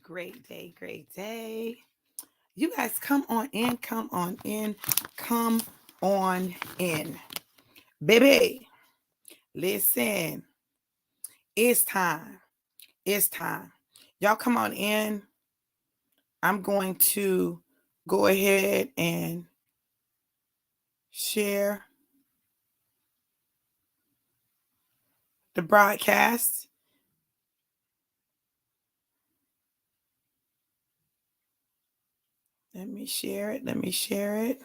Great day, great day. You guys come on in, come on in, come on in. Baby, listen, it's time. It's time. Y'all come on in. I'm going to go ahead and share the broadcast. Let me share it. Let me share it.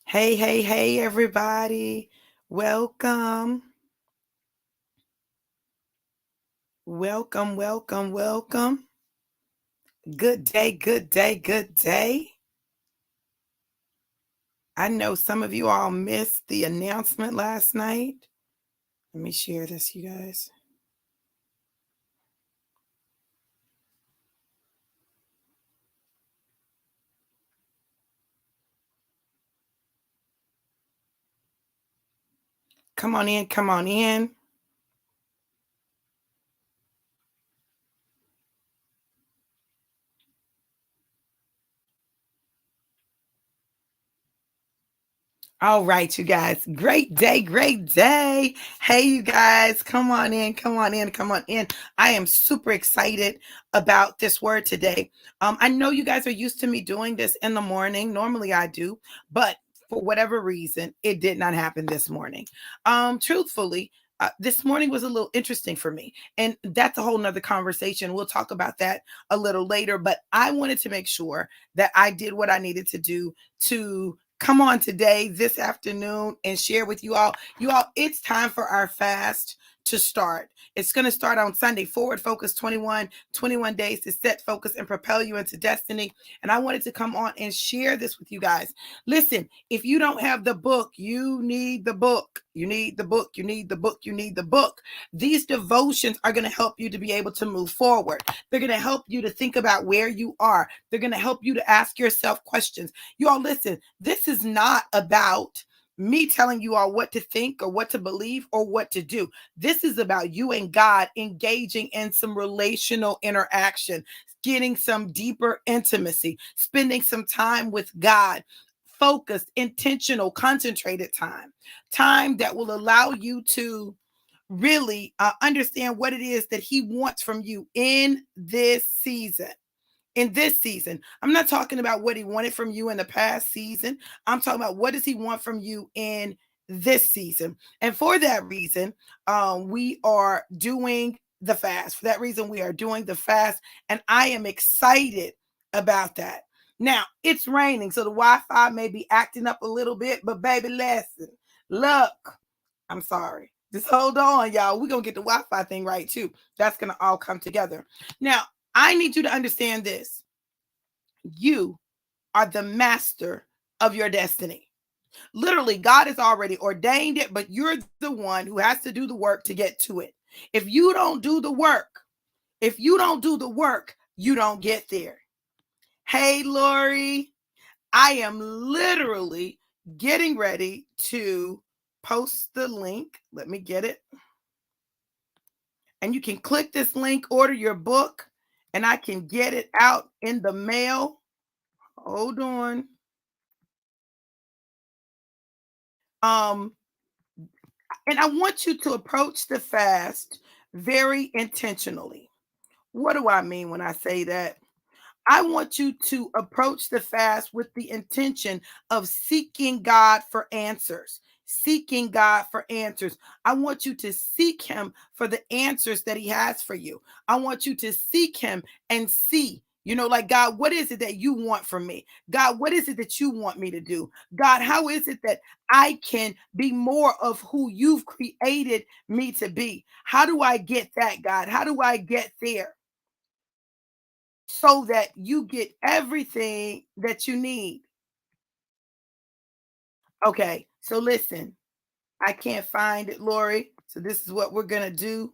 Hey, hey, hey, everybody. Welcome. Welcome, welcome, welcome. Good day, good day, good day. I know some of you all missed the announcement last night. Let me share this, you guys. Come on in, come on in. All right, you guys. Great day, great day. Hey, you guys, come on in, come on in, come on in. I am super excited about this word today. I know you guys are used to me doing this in the morning. Normally I do, but for whatever reason, it did not happen this morning. Truthfully, this morning was a little interesting for me, and that's a whole nother conversation. We'll talk about that a little later, but I wanted to make sure that I did what I needed to do to come on today, this afternoon, and share with you all. You all, it's time for our fast to start. It's going to start on Sunday. Forward Focus 21 days to set focus and propel you into destiny. And I wanted to come on and share this with you guys. Listen, if you don't have the book, you need the book. You need the book. You need the book. You need the book. These devotions are going to help you to be able to move forward. They're going to help you to think about where you are. They're going to help you to ask yourself questions. You all, listen, this is not about me telling you all what to think or what to believe or what to do. This is about you and God engaging in some relational interaction, getting some deeper intimacy, spending some time with God, focused, intentional, concentrated time that will allow you to really understand what it is that He wants from you in this season. In this season, I'm not talking about what He wanted from you in the past season. I'm talking about what does He want from you in this season. And for that reason, we are doing the fast. For that reason, we are doing the fast. And I am excited about that. Now, it's raining, so the Wi-Fi may be acting up a little bit, but baby, listen, look, I'm sorry. Just hold on, y'all. We're going to get the Wi-Fi thing right, too. That's going to all come together. Now, I need you to understand this. You are the master of your destiny. Literally, God has already ordained it, but you're the one who has to do the work to get to it. If you don't do the work, you don't get there. Hey, Lori, I am literally getting ready to post the link. Let me get it. And you can click this link, order your book, and I can get it out in the mail. Hold on. And I want you to approach the fast very intentionally. What do I mean when I say that? I want you to approach the fast with the intention of seeking God for answers. Seeking God for answers. I want you to seek Him for the answers that He has for you. I want you to seek Him and see, like, God, what is it that you want from me? God, what is it that you want me to do? God, how is it that I can be more of who you've created me to be? How do I get that, God? How do I get there? So that you get everything that you need. Okay, so listen, I can't find it, Lori. So this is what we're going to do.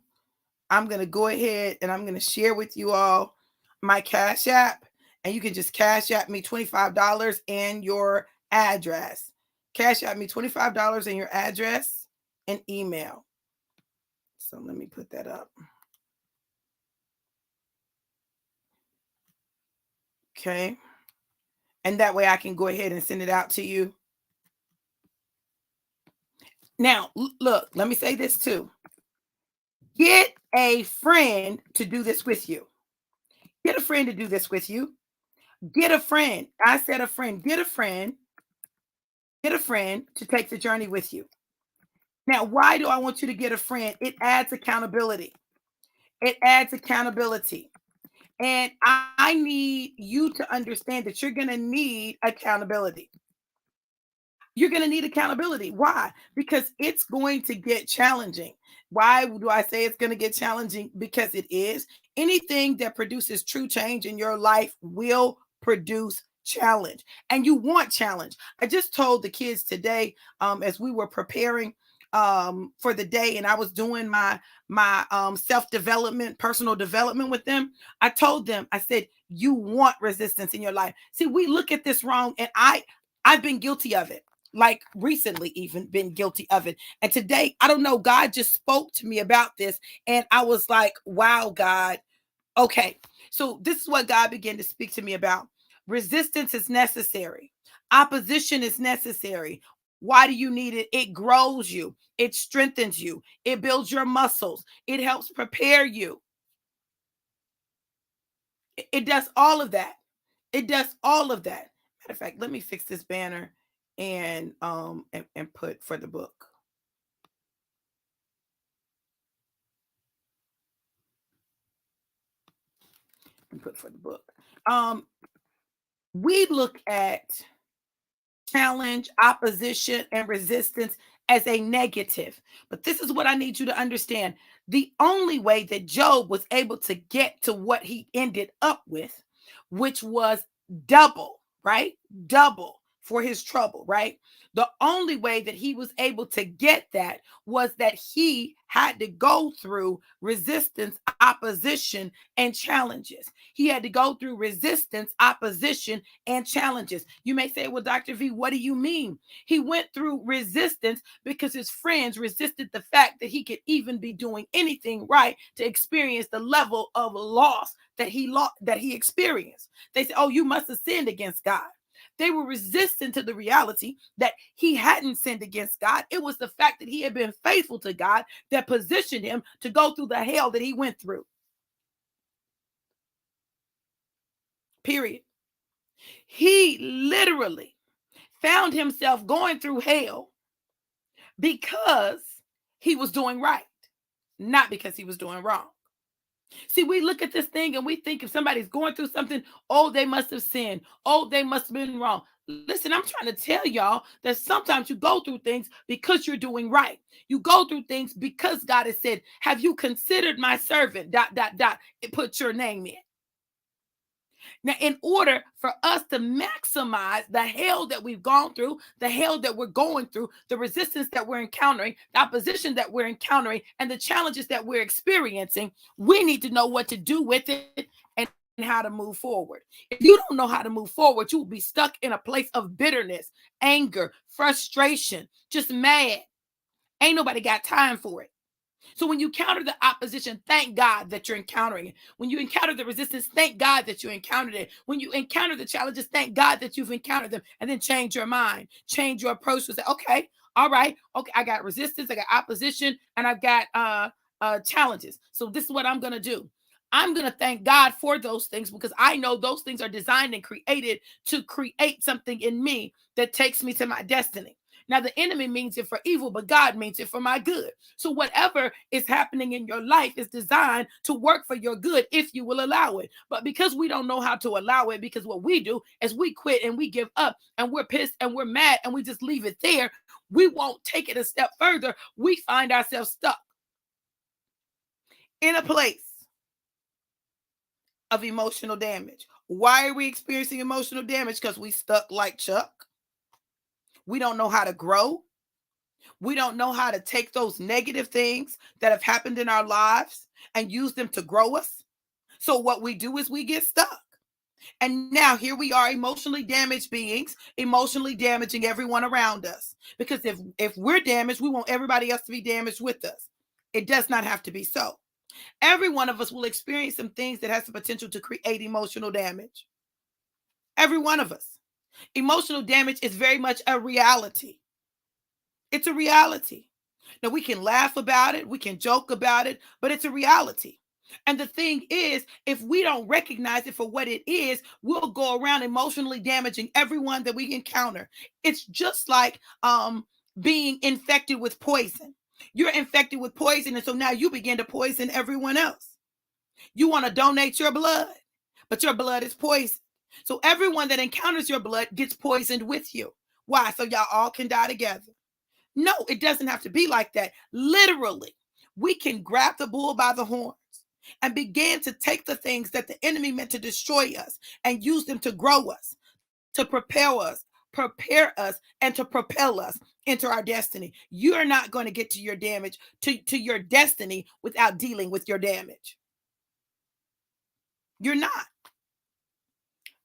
I'm going to go ahead and I'm going to share with you all my Cash App, and you can just Cash App me $25 and your address. Cash App me $25 and your address and email. So let me put that up. Okay. And that way I can go ahead and send it out to you. Now, look, let me say this too. Get a friend to do this with you. Get a friend to do this with you. Get a friend. I said a friend. Get a friend. Get a friend to take the journey with you. Now, why do I want you to get a friend? It adds accountability. It adds accountability. And I need you to understand that you're going to need accountability. You're going to need accountability. Why? Because it's going to get challenging. Why do I say it's going to get challenging? Because it is. Anything that produces true change in your life will produce challenge, and you want challenge. I just told the kids today, as we were preparing for the day, and I was doing my self-development, personal development with them. I told them, I said, you want resistance in your life. See, we look at this wrong, and I've been guilty of it, like recently even been guilty of it. And today, I don't know, God just spoke to me about this, and I was like, wow, God. Okay, so this is what God began to speak to me about. Resistance is necessary. Opposition is necessary. Why do you need it? It grows you. It strengthens you. It builds your muscles. It helps prepare you. It does all of that. It does all of that. Matter of fact, let me fix this banner and put for the book. And put for the book. We look at challenge, opposition, and resistance as a negative. But this is what I need you to understand. The only way that Job was able to get to what he ended up with, which was double, right? Double for his trouble, right? The only way that he was able to get that was that he had to go through resistance, opposition, and challenges. He had to go through resistance, opposition, and challenges. You may say, well, Dr. V, what do you mean? He went through resistance because his friends resisted the fact that he could even be doing anything right to experience the level of loss that he experienced. They said, oh, you must have sinned against God. They were resistant to the reality that he hadn't sinned against God. It was the fact that he had been faithful to God that positioned him to go through the hell that he went through. Period. He literally found himself going through hell because he was doing right, not because he was doing wrong. See, we look at this thing and we think if somebody's going through something, oh, they must have sinned. Oh, they must have been wrong. Listen, I'm trying to tell y'all that sometimes you go through things because you're doing right. You go through things because God has said, have you considered my servant? ... It put your name in. Now, in order for us to maximize the hell that we've gone through, the hell that we're going through, the resistance that we're encountering, the opposition that we're encountering, and the challenges that we're experiencing, we need to know what to do with it and how to move forward. If you don't know how to move forward, you will be stuck in a place of bitterness, anger, frustration, just mad. Ain't nobody got time for it. So when you counter the opposition, thank God that you're encountering it. When you encounter the resistance, thank God that you encountered it. When you encounter the challenges, thank God that you've encountered them. And then change your mind, change your approach to say, okay, all right, okay, I got resistance, I got opposition, and I've got challenges. So this is what I'm gonna do. I'm going to thank God for those things because I know those things are designed and created to create something in me that takes me to my destiny. Now, the enemy means it for evil, but God means it for my good. So whatever is happening in your life is designed to work for your good if you will allow it. But because we don't know how to allow it, because what we do is we quit and we give up and we're pissed and we're mad and we just leave it there, we won't take it a step further. We find ourselves stuck in a place of emotional damage. Why are we experiencing emotional damage? Because we stuck like Chuck. We don't know how to grow. We don't know how to take those negative things that have happened in our lives and use them to grow us. So what we do is we get stuck. And now here we are, emotionally damaged beings, emotionally damaging everyone around us. Because if we're damaged, we want everybody else to be damaged with us. It does not have to be so. Every one of us will experience some things that has the potential to create emotional damage. Every one of us. Emotional damage is very much a reality. It's a reality. Now, we can laugh about it, we can joke about it, but it's a reality. And the thing is, if we don't recognize it for what it is, we'll go around emotionally damaging everyone that we encounter. It's just like being infected with poison. You're infected with poison, and so now you begin to poison everyone else. You want to donate your blood, but your blood is poison. So everyone that encounters your blood gets poisoned with you. Why? So y'all all can die together. No, it doesn't have to be like that. Literally, we can grab the bull by the horns and begin to take the things that the enemy meant to destroy us and use them to grow us, to prepare us, and to propel us into our destiny. You're not going to get to your damage, to your destiny without dealing with your damage. You're not.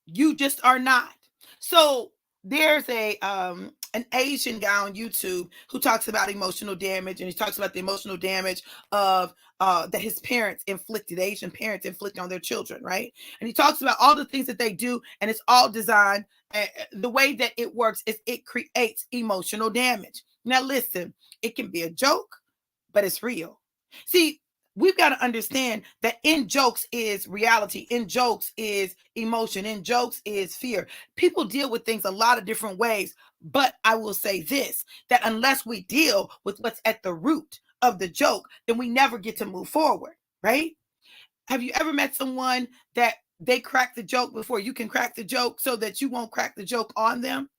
You just are not. So there's an Asian guy on YouTube who talks about emotional damage, and he talks about the emotional damage of that his parents inflicted, Asian parents inflict on their children, right? And he talks about all the things that they do, and it's all designed. The way that it works is it creates emotional damage. Now, listen, it can be a joke, but it's real. See, we've got to understand that in jokes is reality, in jokes is emotion, in jokes is fear. People deal with things a lot of different ways, but I will say this, that unless we deal with what's at the root of the joke, then we never get to move forward, right? Have you ever met someone that they crack the joke before you can crack the joke so that you won't crack the joke on them?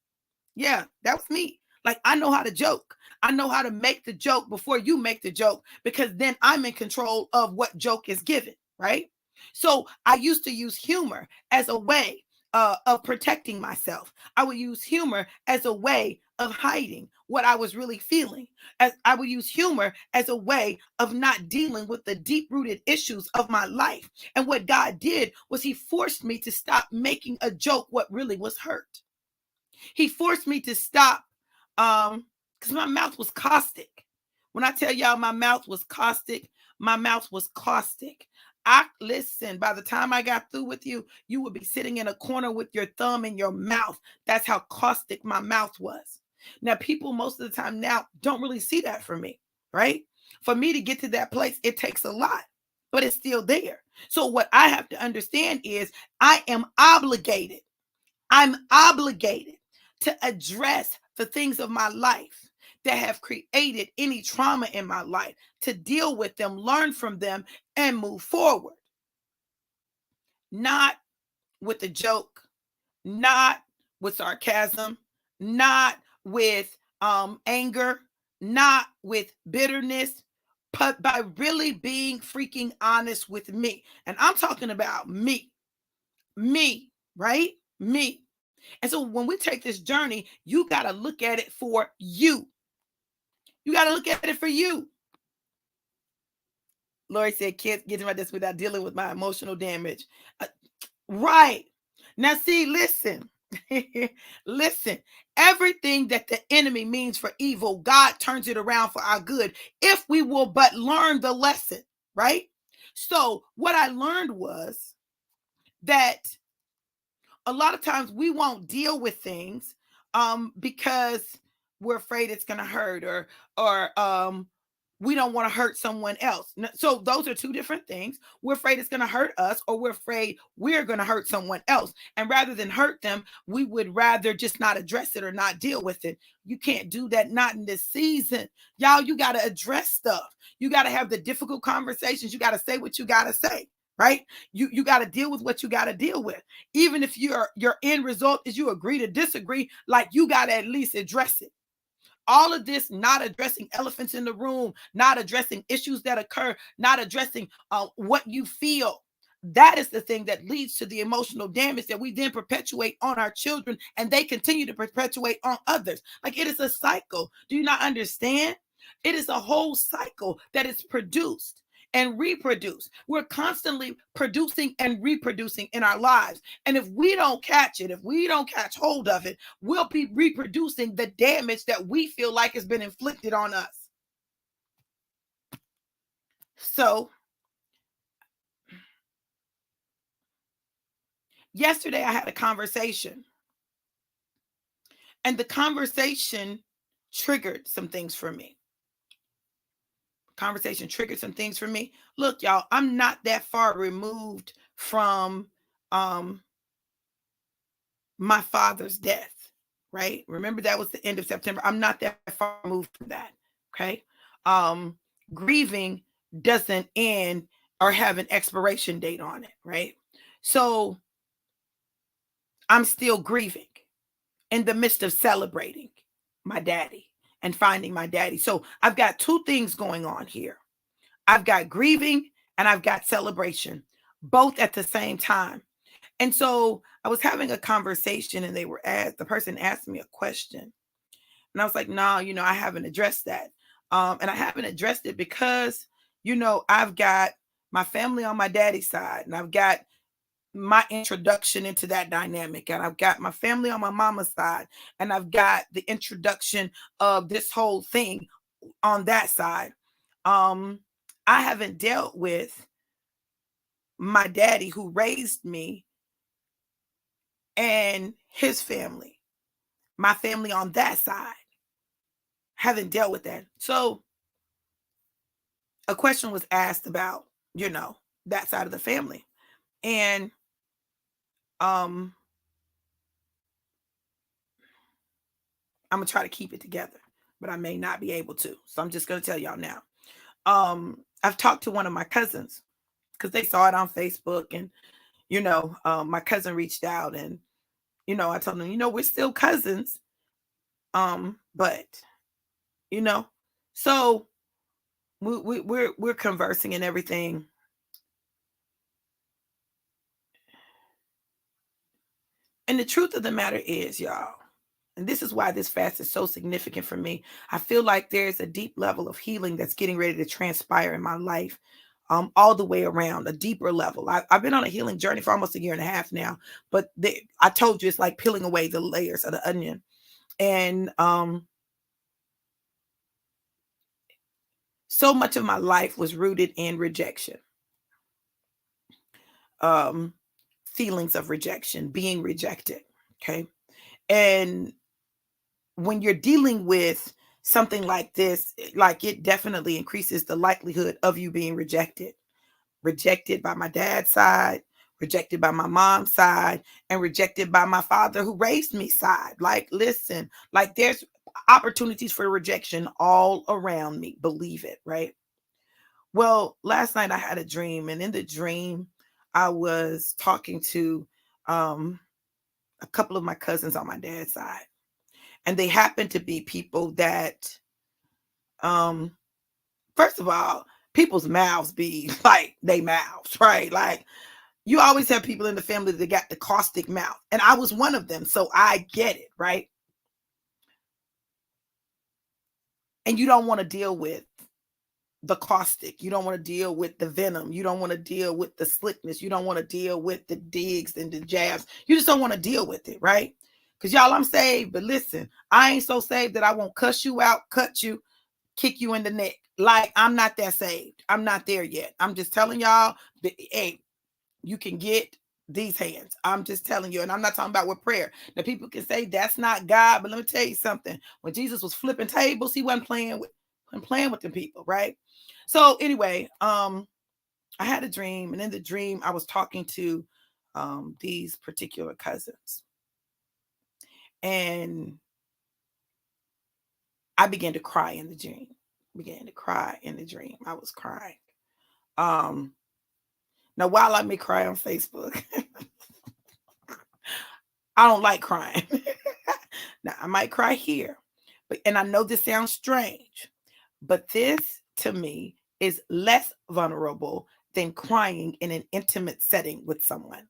Yeah, that was me. Like, I know how to joke. I know how to make the joke before you make the joke, because then I'm in control of what joke is given, right? So I used to use humor as a way of protecting myself. I would use humor as a way of hiding what I was really feeling. As I would use humor as a way of not dealing with the deep-rooted issues of my life. And what God did was he forced me to stop making a joke what really was hurt. He forced me to stop because my mouth was caustic. When I tell y'all my mouth was caustic, my mouth was caustic. I listen, by the time I got through with you, you would be sitting in a corner with your thumb in your mouth. That's how caustic my mouth was. Now, people most of the time now don't really see that for me, right? For me to get to that place, it takes a lot, but it's still there. So what I have to understand is I am obligated. I'm obligated to address the things of my life that have created any trauma in my life, to deal with them, learn from them, and move forward. Not with a joke, not with sarcasm, not with anger, not with bitterness, but by really being freaking honest with me. And I'm talking about me, right? Me. And so when we take this journey, you got to look at it for you. You got to look at it for you. Lori said, can't get about this without dealing with my emotional damage. Right. Now, see, listen. Listen, everything that the enemy means for evil, God turns it around for our good if we will but learn the lesson, right? So what I learned was that a lot of times we won't deal with things because we're afraid it's going to hurt, or we don't want to hurt someone else. So those are two different things. We're afraid it's going to hurt us, or we're afraid we're going to hurt someone else. And rather than hurt them, we would rather just not address it or not deal with it. You can't do that, not in this season. Y'all, you got to address stuff. You got to have the difficult conversations. You got to say what you got to say. Right? You got to deal with what you got to deal with. Even if your end result is you agree to disagree, like, you got to at least address it. All of this, not addressing elephants in the room, not addressing issues that occur, not addressing what you feel. That is the thing that leads to the emotional damage that we then perpetuate on our children, and they continue to perpetuate on others. Like, it is a cycle. Do you not understand? It is a whole cycle that is produced and reproduced. We're constantly producing and reproducing in our lives. And if we don't catch it, if we don't catch hold of it, we'll be reproducing the damage that we feel like has been inflicted on us. So Yesterday I had a conversation, and the conversation triggered some things for me. Conversation triggered some things for me. Look, y'all, I'm not that far removed from my father's death, right? Remember, that was the end of September. I'm not that far removed from that. Okay. Um, Grieving doesn't end or have an expiration date on it, right? So I'm still grieving in the midst of celebrating my daddy and finding my daddy. So I've got two things going on here. I've got grieving and I've got celebration, both at the same time. And so I was having a conversation, and the person asked me a question. And I was like, no, I haven't addressed that. And I haven't addressed it because, I've got my family on my daddy's side, and I've got my introduction into that dynamic, and I've got my family on my mama's side, and I've got the introduction of this whole thing on that side. I haven't dealt with my daddy who raised me and his family, my family on that side. Haven't dealt with that. So a question was asked about, that side of the family. And I'm gonna try to keep it together, but I may not be able to. So I'm just gonna tell y'all now. I've talked to one of my cousins because they saw it on Facebook, and my cousin reached out, and I told them, we're still cousins. But so we're conversing and everything. And the truth of the matter is, y'all, and this is why this fast is so significant for me. I feel like there's a deep level of healing that's getting ready to transpire in my life, all the way around, a deeper level. I've been on a healing journey for almost a year and a half now, but I told you, it's like peeling away the layers of the onion. And so much of my life was rooted in rejection. Feelings of rejection, being rejected. Okay. And when you're dealing with something like this, like, it definitely increases the likelihood of you being rejected. Rejected by my dad's side, rejected by my mom's side, and rejected by my father who raised me side. Like, listen, like, there's opportunities for rejection all around me. Believe it, right? Well, last night I had a dream, and in the dream, I was talking to a couple of my cousins on my dad's side. And they happen to be people that, first of all, people's mouths be like they mouths, right? Like, you always have people in the family that got the caustic mouth. And I was one of them, so I get it, right? And you don't want to deal with the caustic. You don't want to deal with the venom. You don't want to deal with the slickness. You don't want to deal with the digs and the jabs. You just don't want to deal with it, right? Because, y'all, I'm saved, but listen, I ain't so saved that I won't cuss you out, cut you, kick you in the neck. Like, I'm not that saved. I'm not there yet. I'm just telling y'all, hey, you can get these hands. I'm just telling you. And I'm not talking about with prayer. Now, people can say that's not God, but let me tell you something. When Jesus was flipping tables, he wasn't playing with them people, right? So anyway, I had a dream, and in the dream, I was talking to these particular cousins. And I began to cry in the dream. I was crying. Now, while I may cry on Facebook, I don't like crying. Now, I might cry here, and I know this sounds strange, but this to me is less vulnerable than crying in an intimate setting with someone.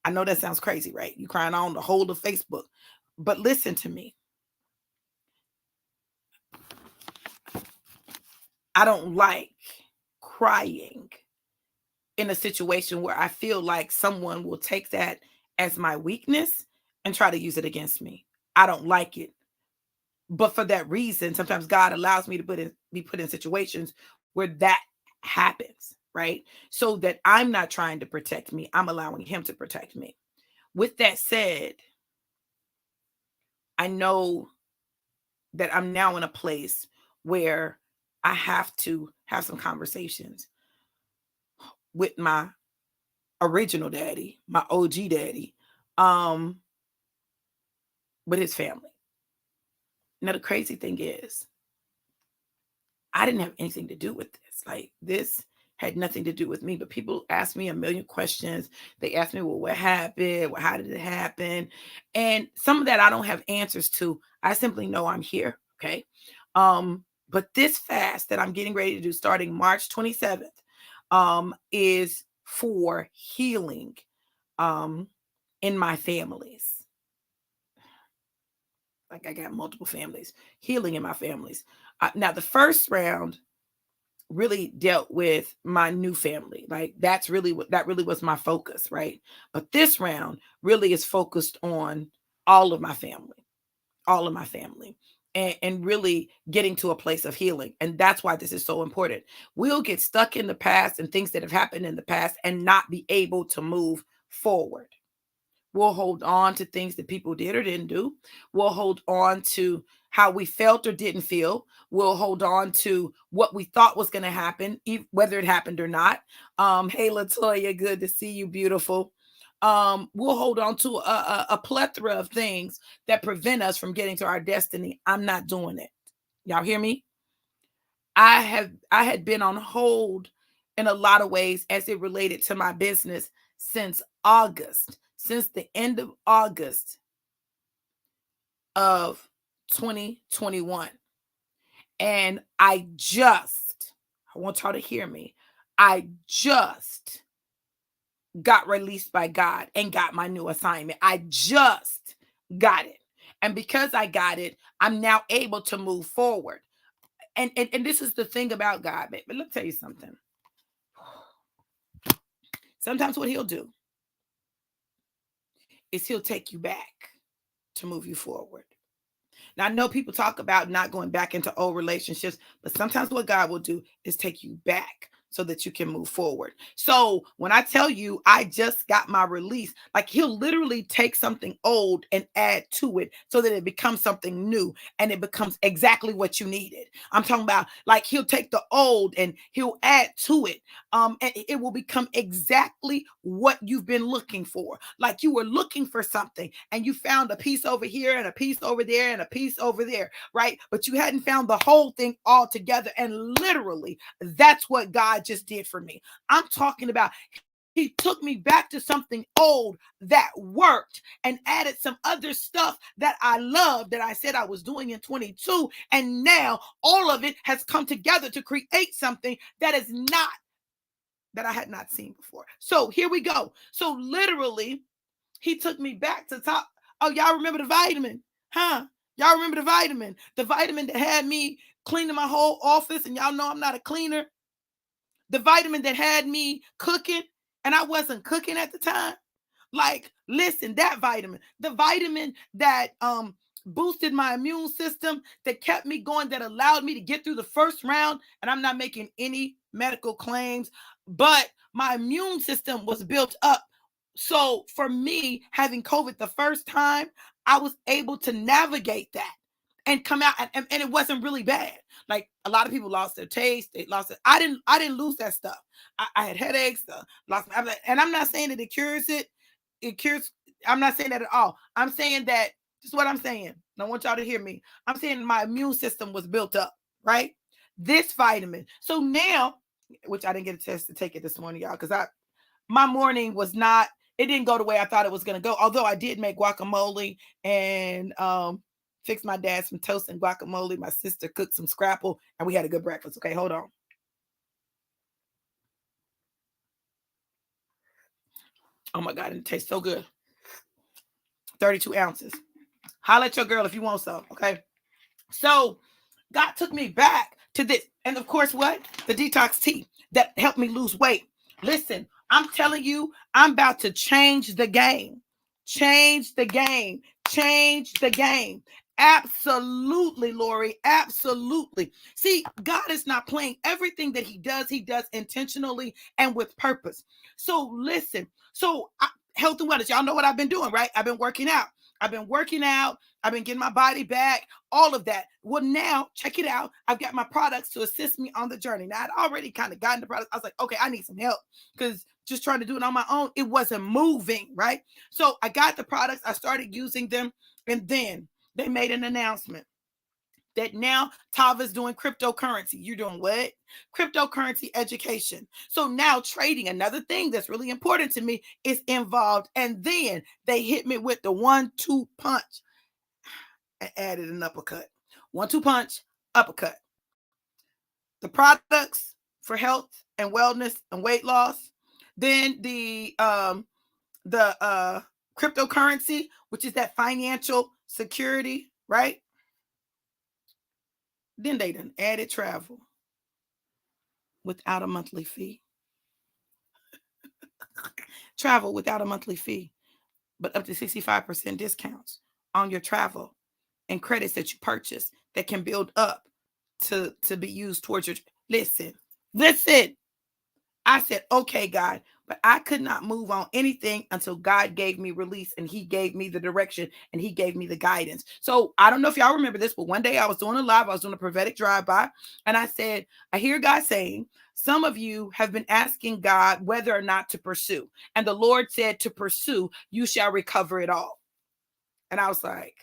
I know that sounds crazy, right? You crying on the whole of Facebook, but listen to me. I don't like crying in a situation where I feel like someone will take that as my weakness and try to use it against me. I don't like it. But for that reason, sometimes God allows me to be put in situations where that happens, right? So that I'm not trying to protect me, I'm allowing him to protect me. With that said, I know that I'm now in a place where I have to have some conversations with my original daddy, my OG daddy, with his family. Now, the crazy thing is, I didn't have anything to do with this. Like, this had nothing to do with me, but people ask me a million questions. They ask me, well, what happened? Well, how did it happen? And some of that I don't have answers to. I simply know I'm here. Okay. But this fast that I'm getting ready to do starting March 27th, is for healing, in my families. Like, I got multiple families, healing in my families. Now, the first round really dealt with my new family. Like, that really was my focus, right? But this round really is focused on all of my family, all of my family, and really getting to a place of healing. And that's why this is so important. We'll get stuck in the past and things that have happened in the past and not be able to move forward. We'll hold on to things that people did or didn't do. We'll hold on to how we felt or didn't feel. We'll hold on to what we thought was going to happen, whether it happened or not. Hey, Latoya, good to see you, beautiful. We'll hold on to a plethora of things that prevent us from getting to our destiny. I'm not doing it. Y'all hear me? I had been on hold in a lot of ways as it related to my business since the end of August of 2021. And I want y'all to hear me. I just got released by God and got my new assignment. I just got it. And because I got it, I'm now able to move forward. And this is the thing about God, baby. Let me tell you something. Sometimes what he'll do is he'll take you back to move you forward. Now, I know people talk about not going back into old relationships, but sometimes what God will do is take you back so that you can move forward. So when I tell you I just got my release, like, he'll literally take something old and add to it so that it becomes something new and it becomes exactly what you needed. I'm talking about, like, he'll take the old and he'll add to it. And it will become exactly what you've been looking for. Like, you were looking for something and you found a piece over here and a piece over there and a piece over there, right? But you hadn't found the whole thing all together. And literally, that's what God just did for me. I'm talking about, he took me back to something old that worked and added some other stuff that I loved that I said I was doing in 22. And now all of it has come together to create something that I had not seen before. So here we go. So literally, he took me back to top. Oh, y'all remember the vitamin? Huh? Y'all remember the vitamin? The vitamin that had me cleaning my whole office, and y'all know I'm not a cleaner. The vitamin that had me cooking, and I wasn't cooking at the time. Like, listen, that vitamin, the vitamin that boosted my immune system, that kept me going, that allowed me to get through the first round. And I'm not making any medical claims, but my immune system was built up. So for me, having COVID the first time, I was able to navigate that and come out, and it wasn't really bad. Like, a lot of people lost their taste, they lost it. I didn't lose that stuff. I had headaches, and I'm not saying that it cures it. It cures. I'm not saying that at all. I'm saying that, this is what I'm saying. I want y'all to hear me. I'm saying my immune system was built up, right? This vitamin. So now, which I didn't get a chance to take it this morning, y'all, because my morning was not, it didn't go the way I thought it was going to go. Although I did make guacamole and fix my dad some toast and guacamole. My sister cooked some scrapple and we had a good breakfast. Okay, hold on. Oh my God, it tastes so good. 32 ounces. Holla at your girl if you want some, okay? So God took me back to this. And of course, what? The detox tea that helped me lose weight. Listen, I'm telling you, I'm about to change the game. Change the game. Change the game. Absolutely, Lori. Absolutely. See, God is not playing. Everything that he does intentionally and with purpose. So listen. So health and wellness. Y'all know what I've been doing, right? I've been working out. I've been getting my body back, all of that. Well, now check it out. I've got my products to assist me on the journey. Now, I'd already kind of gotten the products. I was like, okay, I need some help because just trying to do it on my own, it wasn't moving, right? So I got the products. I started using them. And then they made an announcement that now Tava's doing cryptocurrency. You're doing what? Cryptocurrency education. So now trading, another thing that's really important to me, is involved. And then they hit me with the 1-2 punch. I added an uppercut. 1-2 punch, uppercut. The products for health and wellness and weight loss. Then the cryptocurrency, which is that financial security, right? Then they done added travel without a monthly fee. Travel without a monthly fee, but up to 65% discounts on your travel and credits that you purchase that can build up to be used towards your. Listen. I said, okay, God, but I could not move on anything until God gave me release and he gave me the direction and he gave me the guidance. So I don't know if y'all remember this, but one day I was doing a live, I was doing a prophetic drive-by, and I said, I hear God saying, some of you have been asking God whether or not to pursue. And the Lord said, to pursue, you shall recover it all. And I was like,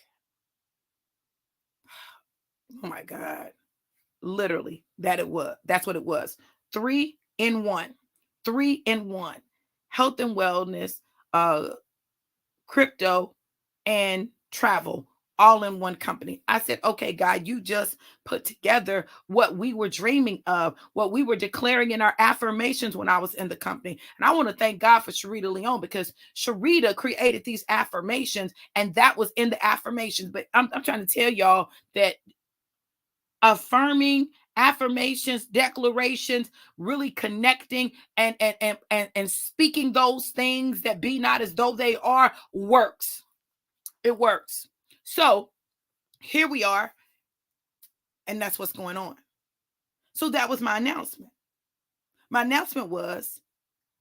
oh my God, literally that's what it was. 3 in 1. Health and wellness, crypto, and travel, all in one company. I said, okay, God, you just put together what we were dreaming of, what we were declaring in our affirmations when I was in the company. And I want to thank God for Sharita Leon, because Sharita created these affirmations, and that was in the affirmations. But I'm trying to tell y'all that affirming, affirmations, declarations, really connecting and speaking those things that be not as though they are, works. It works. So here we are, and that's what's going on. So that was my announcement. My announcement was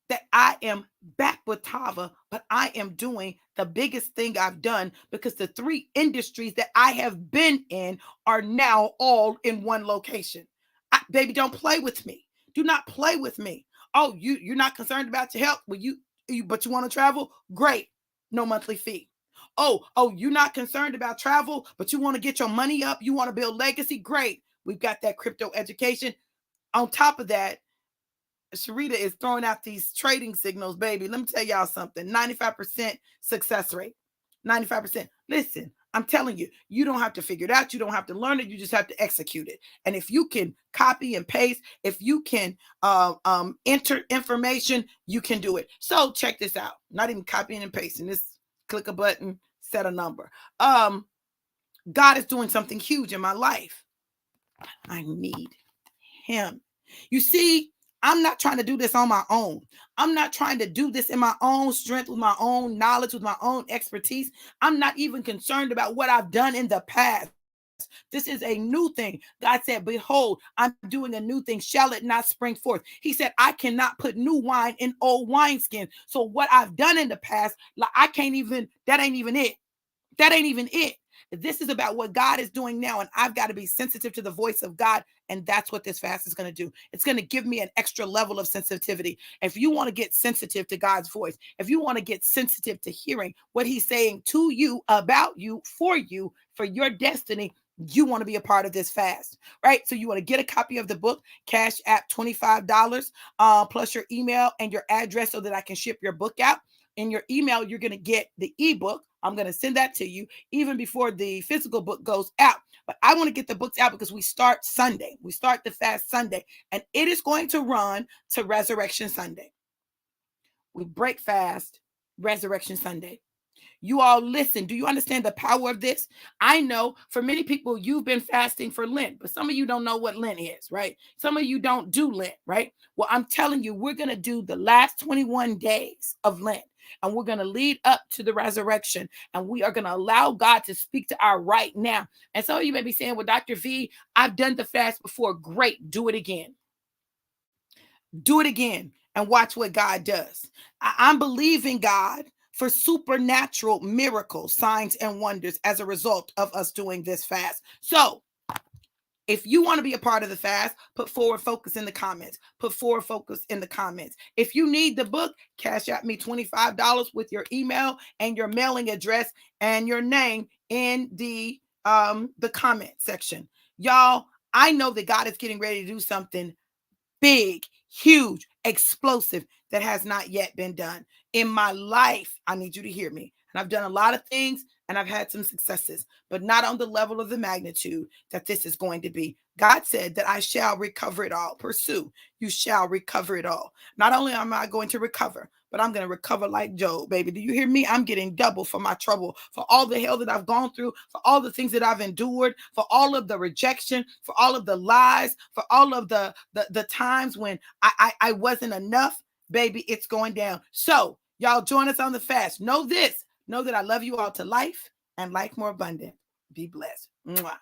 that I am back with Tava, but I am doing the biggest thing I've done, because the 3 industries that I have been in are now all in one location. Baby, don't play with me. Do not play with me. Oh, you're not concerned about your health? Well, but you want to travel? Great. No monthly fee. Oh, you're not concerned about travel, but you want to get your money up. You want to build legacy? Great. We've got that crypto education. On top of that, Sharita is throwing out these trading signals, baby. Let me tell y'all something. 95% success rate. 95%. Listen, I'm telling you, you don't have to figure it out. You don't have to learn it. You just have to execute it. And if you can copy and paste, if you can enter information, you can do it. So check this out. Not even copying and pasting. This, click a button, set a number. God is doing something huge in my life. I need him. You see, I'm not trying to do this on my own. I'm not trying to do this in my own strength, with my own knowledge, with my own expertise. I'm not even concerned about what I've done in the past. This is a new thing. God said, behold, I'm doing a new thing. Shall it not spring forth? He said, I cannot put new wine in old wineskin. So what I've done in the past, like, that ain't even it. That ain't even it. This is about what God is doing now, and I've got to be sensitive to the voice of God, and that's what this fast is going to do. It's going to give me an extra level of sensitivity. If you want to get sensitive to God's voice, if you want to get sensitive to hearing what he's saying to you, about you, for your destiny, you want to be a part of this fast, right? So you want to get a copy of the book, Cash App $25, plus your email and your address so that I can ship your book out. In your email, you're going to get the ebook. I'm going to send that to you even before the physical book goes out. But I want to get the books out because we start Sunday. We start the fast Sunday, and it is going to run to Resurrection Sunday. We break fast Resurrection Sunday. You all listen. Do you understand the power of this? I know for many people, you've been fasting for Lent, but some of you don't know what Lent is, right? Some of you don't do Lent, right? Well, I'm telling you, we're going to do the last 21 days of Lent, and we're going to lead up to the resurrection, and we are going to allow God to speak to our right now. And some of you may be saying, well, Dr. V, I've done the fast before. Great. Do it again. Do it again and watch what God does. I'm believing God for supernatural miracles, signs, and wonders as a result of us doing this fast. So, if you want to be a part of the fast, put forward focus in the comments. Put forward focus in the comments. If you need the book, cash out me $25 with your email and your mailing address and your name in the comment section. Y'all, I know that God is getting ready to do something big, huge, explosive that has not yet been done in my life. I need you to hear me. And I've done a lot of things and I've had some successes, but not on the level of the magnitude that this is going to be. God said that I shall recover it all. Pursue, you shall recover it all. Not only am I going to recover, but I'm going to recover like Job, baby. Do you hear me? I'm getting double for my trouble, for all the hell that I've gone through, for all the things that I've endured, for all of the rejection, for all of the lies, for all of the times when I wasn't enough, baby. It's going down. So y'all join us on the fast. Know this. Know that I love you all to life and life more abundant. Be blessed. Mwah.